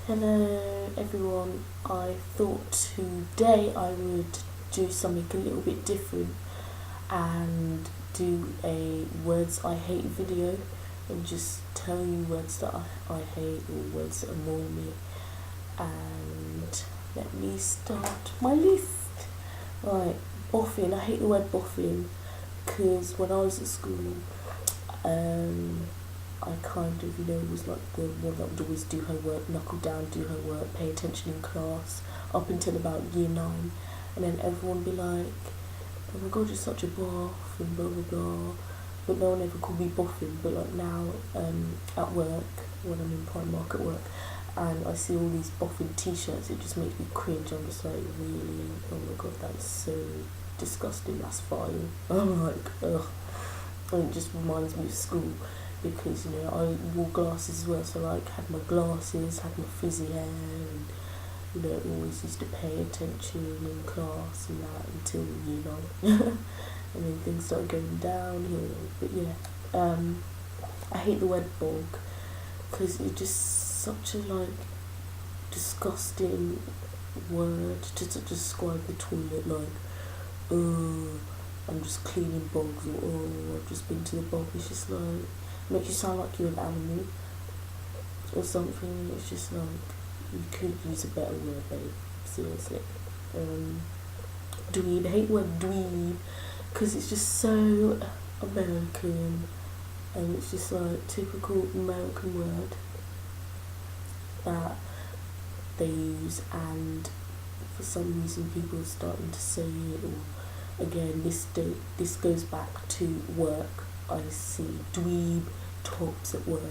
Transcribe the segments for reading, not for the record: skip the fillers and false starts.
Hello everyone, I thought today I would do something a little bit different and do a words I hate video and just tell you words that I hate or words that annoy me. And let me start my list. Right, boffin. I hate the word boffin because when I was at school, I kind of, was like the one that would always do her work, knuckle down, do her work, pay attention in class, up until about year 9. And then everyone would be like, oh my god, you're such a boff, and blah blah blah. But no one ever called me boffin. But like now, at work, when I'm in Primark at work, and I see all these boffin t-shirts, it just makes me cringe. I'm just like, really? Oh my god, that is so disgusting, that's vile. I'm like, ugh. And it just reminds me of school. Because I wore glasses as well, so like had my glasses, had my frizzy hair, and always used to pay attention in class and that until and then things started going downhill. But yeah, I hate the word bog because it's just such a disgusting word to describe the toilet. Like, I'm just cleaning bogs, or I've just been to the bog. It's just like, makes you sound like you're an animal or something. It's just like, you could use a better word, babe, seriously. Dweeb, I hate the word dweeb because it's just so American, and it's just like typical American word that they use, and for some reason people are starting to say it. Or again, this goes back to work. I see dweeb tops at work,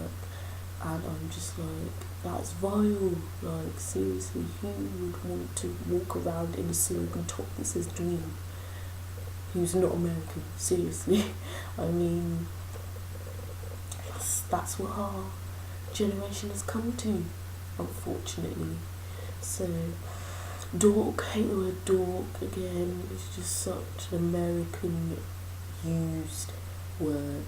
and I'm just like, that's vile. Like, seriously, who would want to walk around in a slogan top that says dweeb who's not American? Seriously. I mean, that's what our generation has come to, unfortunately. So dork, hate the word dork. Again, it's just such an American used word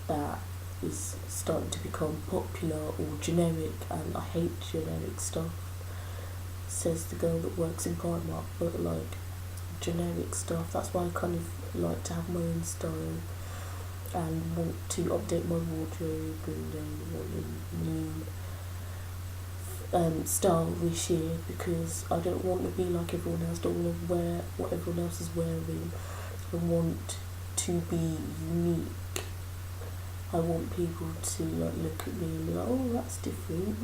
that is starting to become popular or generic, and I hate generic stuff, says the girl that works in Primark. But like, generic stuff, that's why I kind of like to have my own style and want to update my wardrobe and want a new style this year, because I don't want to be like everyone else, don't want to wear what everyone else is wearing. I want to be unique. I want people to look at me and be like, oh, that's different,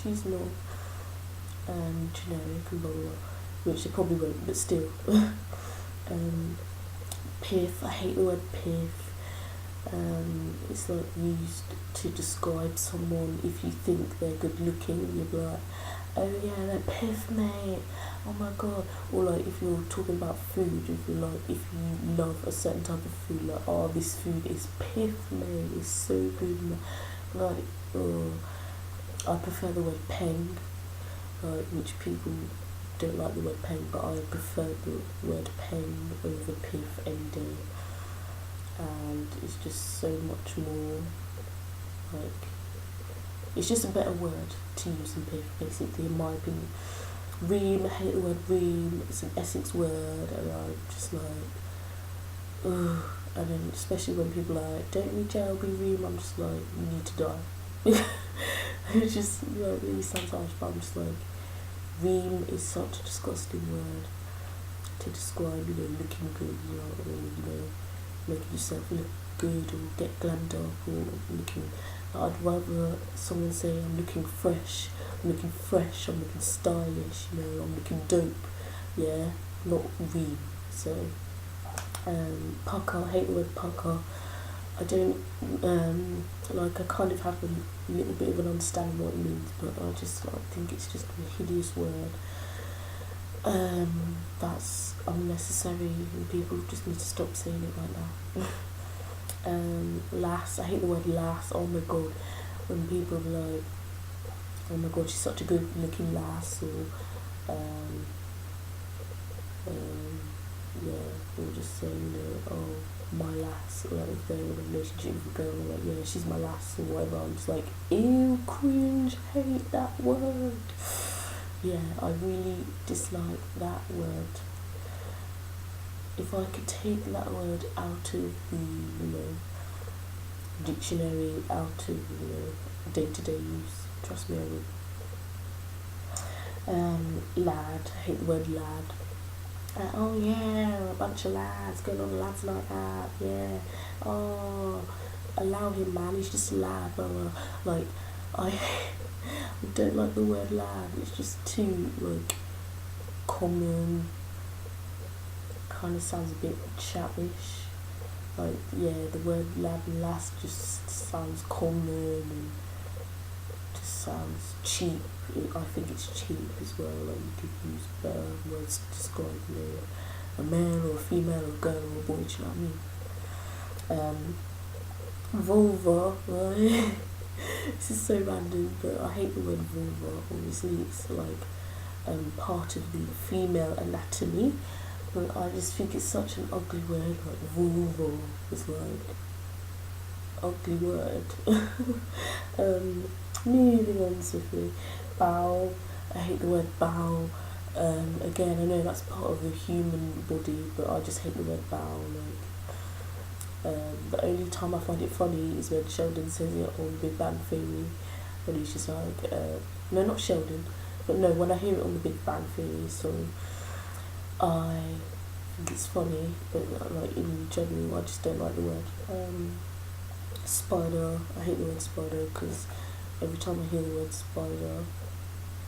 she's not generic and blah blah blah, which they probably won't, but still. Piff, I hate the word piff. It's like used to describe someone. If you think they're good looking, you'll be like, oh yeah, they're piff, mate, oh my god. Or like, if you're talking about food, if you love a certain type of food, like, oh, this food is piff, mate, it's so good, mate. Like, I prefer the word peng, which people don't like the word peng, but I prefer the word peng over piff any day. And it's just so much more like, it's just a better word to use than piff, basically, in my opinion. Ream, I hate the word ream. It's an Essex word, and I'm just like, ugh. And then especially when people are like, don't we jail be ream, I'm just like, you need to die. It just really sounds harsh, but I'm just like, ream is such a disgusting word to describe, looking good, or making yourself look good, or get glammed up, or looking. I'd rather someone say, I'm looking fresh, I'm looking stylish, I'm looking dope, yeah, not ream. So, pucker, I hate the word pucker. I don't, I kind of have a little bit of an understanding what it means, but I just think it's just a hideous word. That's unnecessary, and people just need to stop saying it right now. Lass, I hate the word lass. Oh my god, when people are like, oh my god, she's such a good looking lass, or yeah, or just saying, oh, my lass, like if they're in a relationship with a girl, like yeah, she's my lass or whatever, I'm just like, ew, cringe, hate that word. Yeah, I really dislike that word. If I could take that word out of the, dictionary, out of, day-to-day use, trust me, I would. Lad, I hate the word lad. Oh yeah, a bunch of lads, going on lads like that, yeah. Oh, allow him, man, he's just a lad, blah, blah. Like, I don't like the word lad, it's just too, common, kind of sounds a bit chappish. Like, yeah, the word lad and lass just sounds common and just sounds cheap. I think it's cheap as well. Like, you could use better words to describe a male or a female or a girl or a boy. Do you know what I mean? Vulva. Right? This is so random, but I hate the word vulva. Obviously, it's part of the female anatomy. But I just think it's such an ugly word, like vulva is ugly word. Moving on swiftly. Bow. I hate the word bow. Again, I know that's part of the human body, but I just hate the word bow. The only time I find it funny is when Sheldon says it on Big Bang Theory, when he's just like, no, not Sheldon, but no, when I hear it on the Big Bang Theory, so I think it's funny, but in general, I just don't like the word. Spider, I hate the word spider because every time I hear the word spider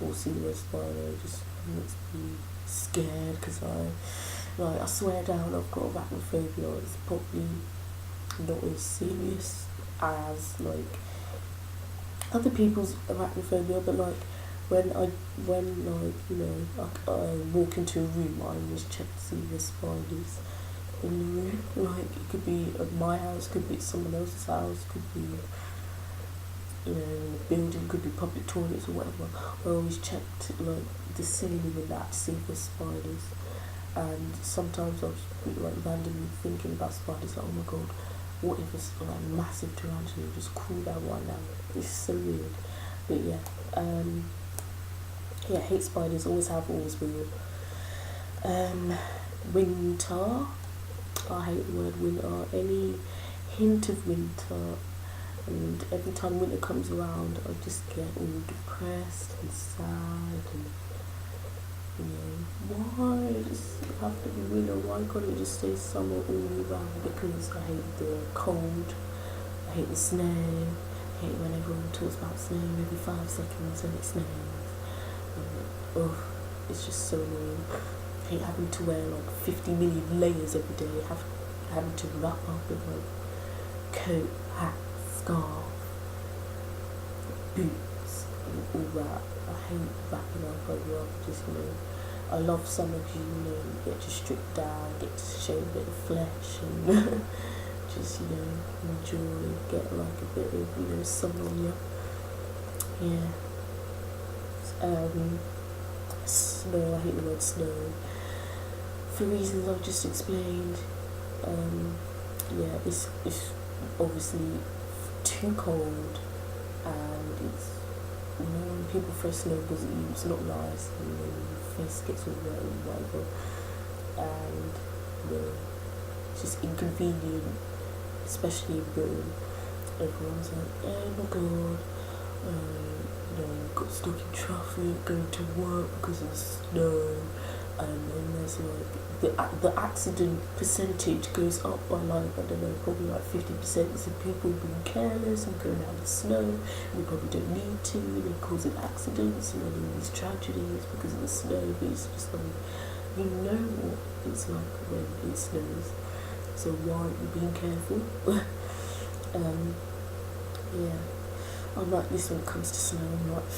or see the word spider, it just makes me scared because I swear down I've got arachnophobia. It's probably not as serious as other people's arachnophobia, but when I walk into a room, I always check to see if there's spiders in the room. It could be at my house, could be at someone else's house, could be in a building, could be public toilets or whatever. I always check the ceiling and that to see if there's spiders. And sometimes I'll just be randomly thinking about spiders, like, oh my god, what if it's massive tarantula just crawl down right now? It's so weird. But yeah, hate spiders, always have, always will. Winter. I hate the word winter. Any hint of winter, and every time winter comes around, I just get all depressed and sad and why does it have to be winter? Why can't it just stay summer all year round? Because I hate the cold, I hate the snow, I hate when everyone talks about snow every 5 seconds when it snows. It's just so annoying. I hate having to wear 50 million layers every day, having to wrap up in coat, hat, scarf, boots, and all that. I hate wrapping up. I love just, I love summer because you get to strip down, get to show a bit of flesh and just, enjoy, get a bit of, sun on you. Yeah. Snow, I hate the word snow. For reasons I've just explained. It's obviously too cold, and it's, when people throw snowballs at you, it's not nice, and your face gets all wet and whatever, and it's just inconvenient, especially in Britain. Everyone's like, oh my god, got stuck in traffic going to work because of the snow, and then there's the accident percentage goes up by probably 50%. So people being careless and going out in the snow, and they probably don't need to, and they're causing accidents and then all these tragedies because of the snow. But it's just what it's like when it snows, so why aren't you being careful? I'm like this when it comes to snow. I'm like,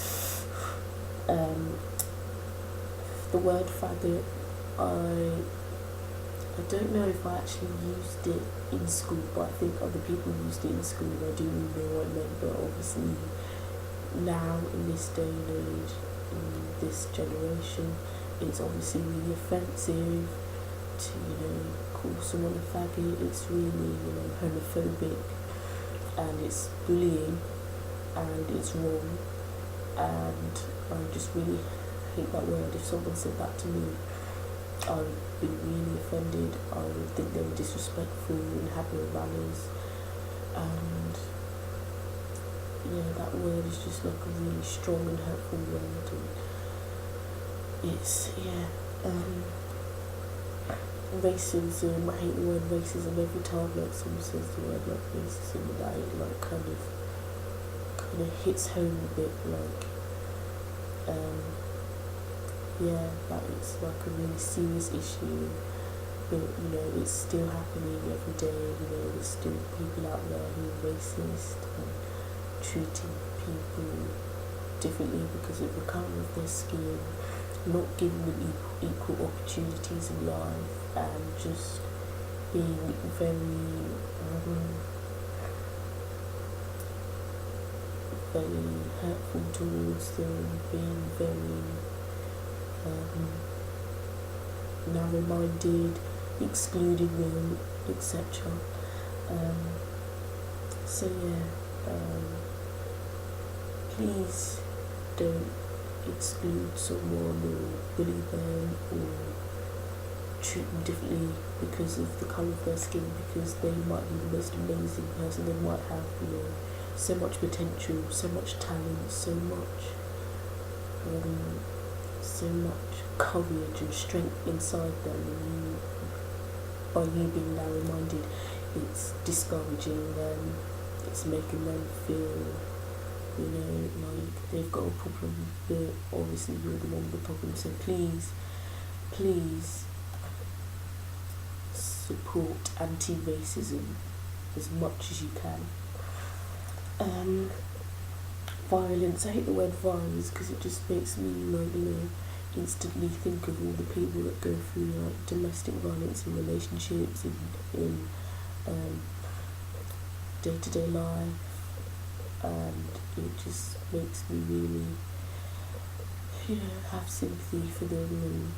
the word faggot, I don't know if I actually used it in school, but I think other people used it in school. I do know what it meant, but obviously now in this day and age, in this generation, it's obviously really offensive to call someone a faggot, it's really, homophobic, and it's bullying, and it's wrong, and I just really hate that word. If someone said that to me, I would be really offended. I would think they were disrespectful and had no manners, and yeah, that word is just like a really strong and hurtful word, and it's, racism. I hate the word racism. Every time like someone says the word like racism, that it like kind of hits home a bit, like that it's like a really serious issue, but it's still happening every day. There's still people out there who are racist and treating people differently because of the colour of their skin, not giving them equal opportunities in life, and just being very very hurtful towards them, being very narrow-minded, excluding them, etc. Please don't exclude someone or bully them or treat them differently because of the colour of their skin, because they might be the most amazing person. They might have, so much potential, so much talent, so much courage and strength inside them, and by you being narrow-minded, it's discouraging them, it's making them feel, like they've got a problem, but obviously you're the one with the problem. So please support anti-racism as much as you can. Violence, I hate the word violence because it just makes me instantly think of all the people that go through like domestic violence in relationships, in day-to-day life, and it just makes me really have sympathy for them,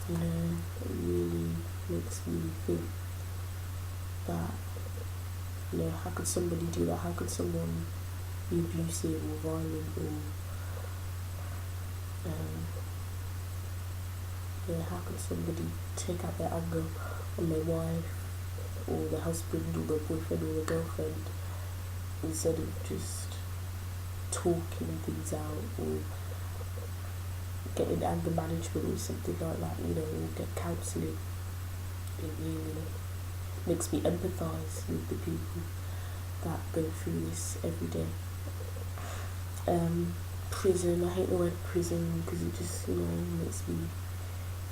and it really makes me think that how could somebody do that? How could someone be abusive or violent, or how could somebody take out their anger on their wife or their husband or their boyfriend or their girlfriend instead of just talking things out or getting anger management or something like that, or get counselling? It really makes me empathise with the people that go through this every day. Prison, I hate the word prison because it just, makes me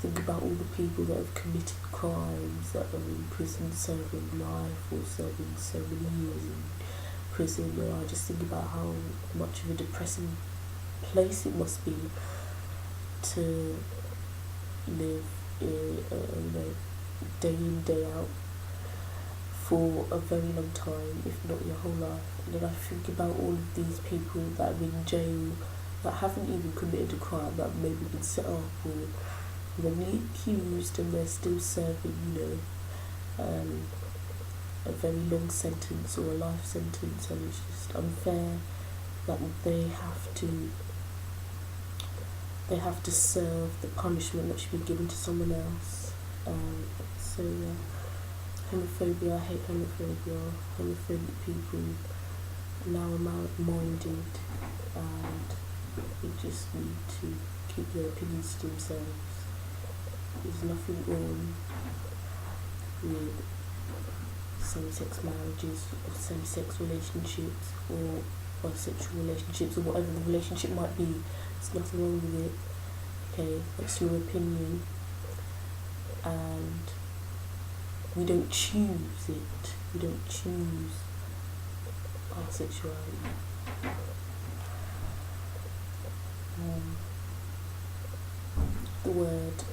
think about all the people that have committed crimes that are in prison serving life or serving so many years in prison, and I just think about how much of a depressing place it must be to live day in, day out for a very long time, if not your whole life. And then I think about all of these people that are in jail that haven't even committed a crime, that maybe been set up or wrongly accused, and they're still serving, a very long sentence or a life sentence, and it's just unfair that they have to serve the punishment that should be given to someone else. Homophobia, I hate homophobia. Homophobic people narrow-minded, and they just need to keep their opinions to themselves. There's nothing wrong with same-sex marriages or same-sex relationships or bisexual relationships or whatever the relationship might be. There's nothing wrong with it. Okay, that's your opinion, and we don't choose it. We don't choose our sexuality. The word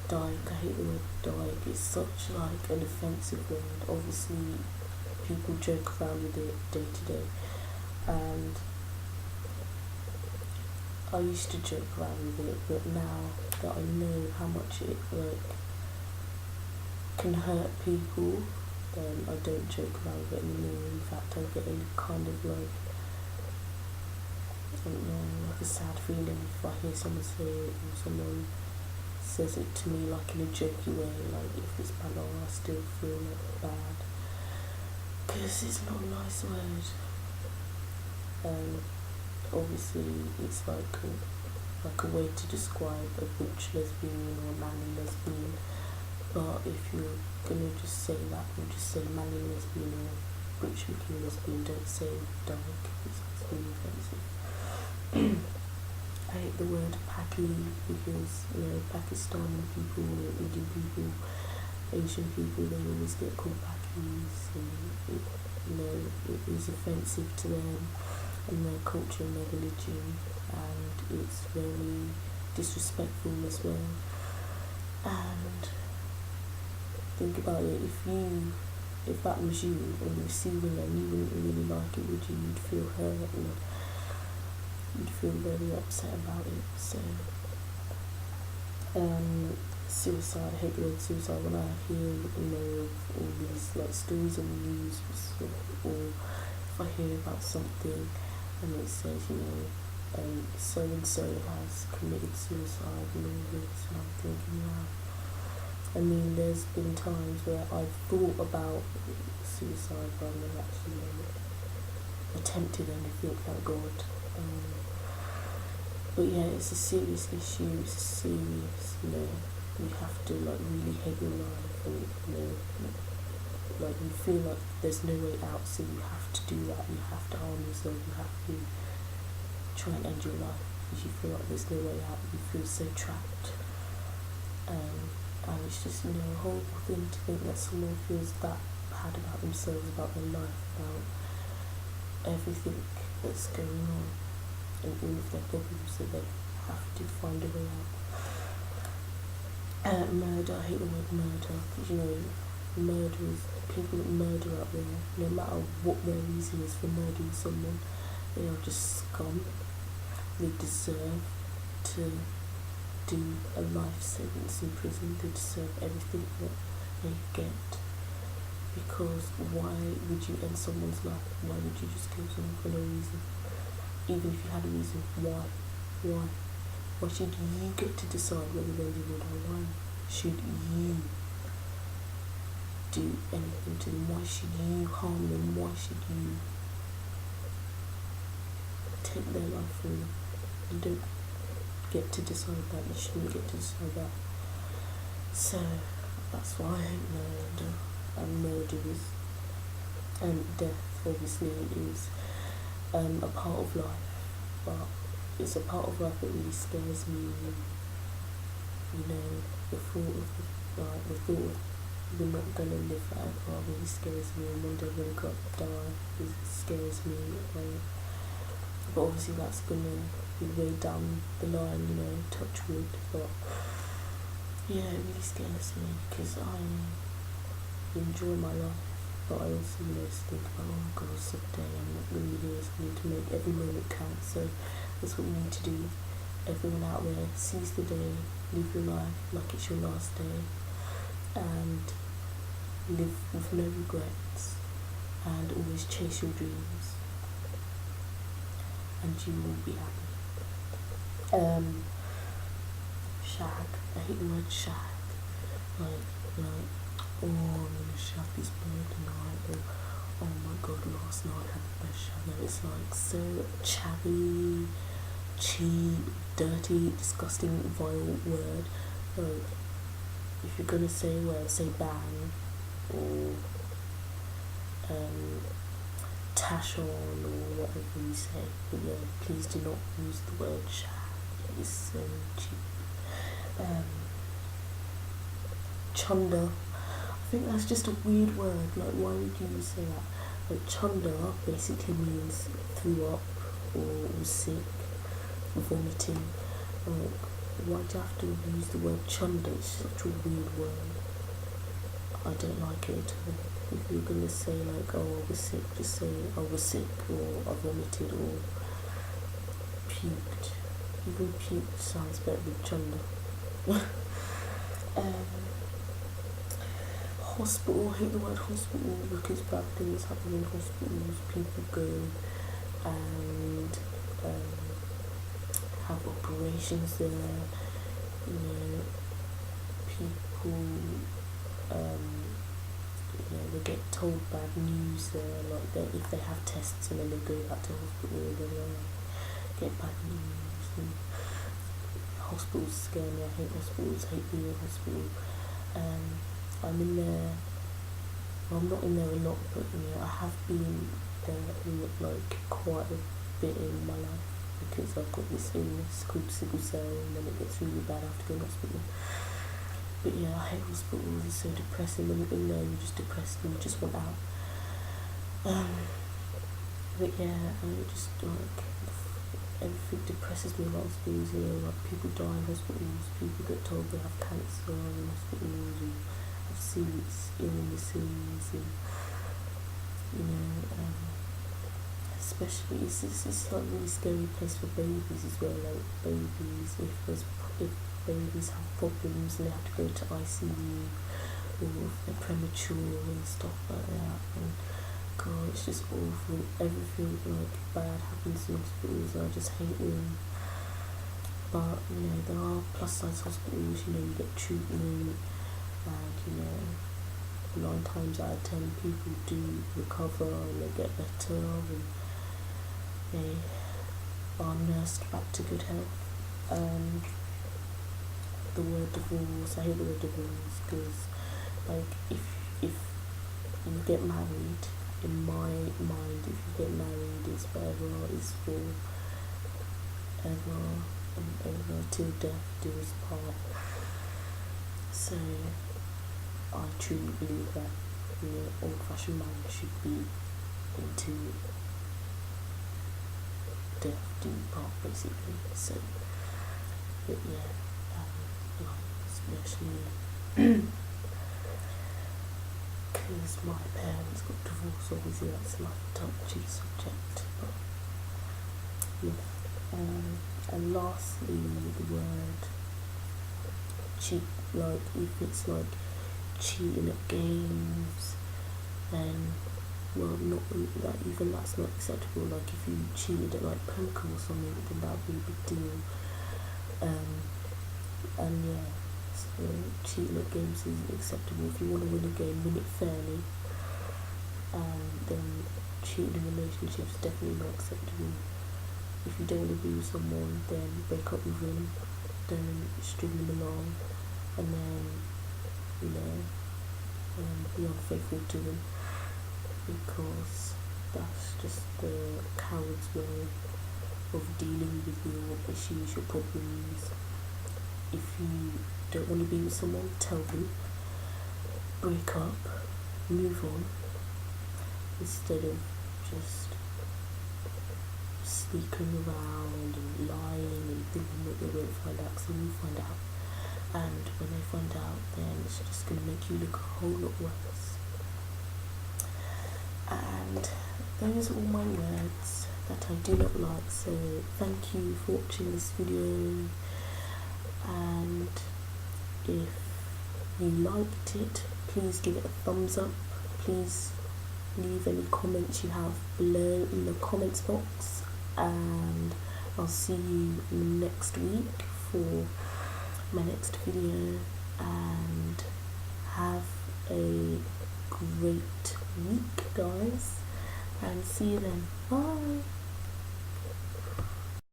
dyke, I hate the word dyke. It's such like an offensive word. Obviously, people joke around with it day to day, and I used to joke around with it, but now that I know how much it can hurt people, then I don't joke around with it anymore. In fact, I get a kind of like, I don't know, like a sad feeling if I hear someone say it or someone says it to me like in a jokey way, like if it's banal, I still feel like bad. Because it's not a nice word. Obviously, it's like a way to describe a butch lesbian or a manly lesbian. But if you're gonna just say that, or just say manly lesbian or butch looking lesbian, don't say dyke, because it's really offensive. I hate the word Paki because, Pakistani people, Indian people, Asian people, they always get called Pakis, and it is offensive to them and their culture and their religion, and it's very disrespectful as well. And think about it, if that was you on the receiving end, you wouldn't really like it, would you? You'd feel hurt and you'd feel very upset about it. So suicide, I hate the word suicide. When I hear all these like stories on the news, or if I hear about something and it says so and so has committed suicide and all this, and I'm thinking, wow. I mean, there's been times where I've thought about suicide, but I've never actually attempted anything, thank God. But yeah, it's a serious issue. It's serious. You have to like really hate your life, and like you feel like there's no way out, so you have to do that. You have to harm yourself. You have to try and end your life because you feel like there's no way out. You feel so trapped. And it's just, a horrible thing to think that someone feels that bad about themselves, about their life, about everything that's going on, and all of their problems, that they have to find a way out. Murder, I hate the word murder, because, murderers, people that murder out there, no matter what their reason is for murdering someone, they are just scum. They deserve to do a life sentence in prison. They deserve everything that they get, because why would you end someone's life? Why would you just kill someone for no reason? Even if you had a reason, why should you get to decide whether they live or die? Why should you do anything to them? Why should you harm them? Why should you take their life from them? You don't get to decide that. You shouldn't get to decide that. So that's why I hate murder. And murderers, and death obviously is a part of life, but it's a part of life that really scares me. The thought of we're not gonna live forever really scares me, and one day we're gonna die, it scares me. But obviously that's gonna be way down the line, touch wood. But yeah, it really scares me because I enjoy my life, but I also think about, oh God, someday I'm not going to be here, so I need to make every moment count. So that's what we need to do. Everyone out there, seize the day, live your life like it's your last day, and live with no regrets, and always chase your dreams, and you will be happy. Shag, I hate the word shag, like, oh, I'm gonna shag this bird tonight, or oh my God, last night I had the best shag. No, it's like so chabby, cheap, dirty, disgusting, vile word. Like, if you're gonna say a word, say bang, or tash on, or whatever you say. But yeah, please do not use the word shag. It is so cheap. Chunder, I think that's just a weird word. Like, why would you say that? Like, chunder basically means threw up or was sick, vomiting. Like, why do you have to use the word chunder? It's such a weird word. I don't like it at all. If you're gonna say like, oh, I was sick, just say I was sick, or I vomited, or puked. Even puked sounds better than chunder. hospital, I hate the word hospital because bad things happen in hospitals. People go and have operations there, you know, people, you know, they get told bad news there, like that if they have tests and then they go back to hospital, then they get bad news. And hospitals scare me. I hate hospitals. Hate being in hospital. I'm in there. Well, I'm not in there a lot, but you know, I have been there like quite a bit in my life because I've got this illness called sickle cell, and when it gets really bad, I have to go to hospital. But yeah, I hate hospitals. It's so depressing. When you're in there, you're just depressed and you just want out. But yeah, I just like everything depresses me about hospitals. You know, like people die in hospitals. People get told they have cancer in hospitals, and have serious illnesses, and you know, especially it's like a really scary place for babies as well. Like babies, if babies have problems and they have to go to ICU, or if they're premature and stuff like that. And God, it's just awful. Everything like bad happens in hospitals. I just hate them. But you know, there are plus size hospitals. You know, you get treatment, and you know, 9 times out of 10 people do recover and they get better and they are nursed back to good health. The word divorce, I hate the word divorce because like if you get married, in my mind, if you get married, it's forever, it's for ever and ever till death do us part. So I truly believe that, you know, old-fashioned marriage should be until death do part, basically. So, but yeah, especially because my parents got divorced, obviously that's like a touchy subject. But yeah, and lastly, the word cheat, like if it's like cheating at games, then well, not that, even that's not acceptable. Like if you cheated at like poker or something, then that would be a big deal. And yeah, so cheating at games isn't acceptable. If you want to win a game, win it fairly. Then cheating in relationships is definitely not acceptable. If you don't want to be with someone, then break up with them, don't string them along, and then, you know, be unfaithful to them, because that's just the coward's way of dealing with your issues, your problems. If you don't want to be with someone, tell them, break up, move on, instead of just sneaking around and lying and thinking that they won't find out, because they will find out. And when they find out, then it's just going to make you look a whole lot worse. And those are all my words that I do not like. So thank you for watching this video, and if you liked it, please give it a thumbs up. Please leave any comments you have below in the comments box, and I'll see you next week for my next video, and have a great week, guys, and see you then. Bye.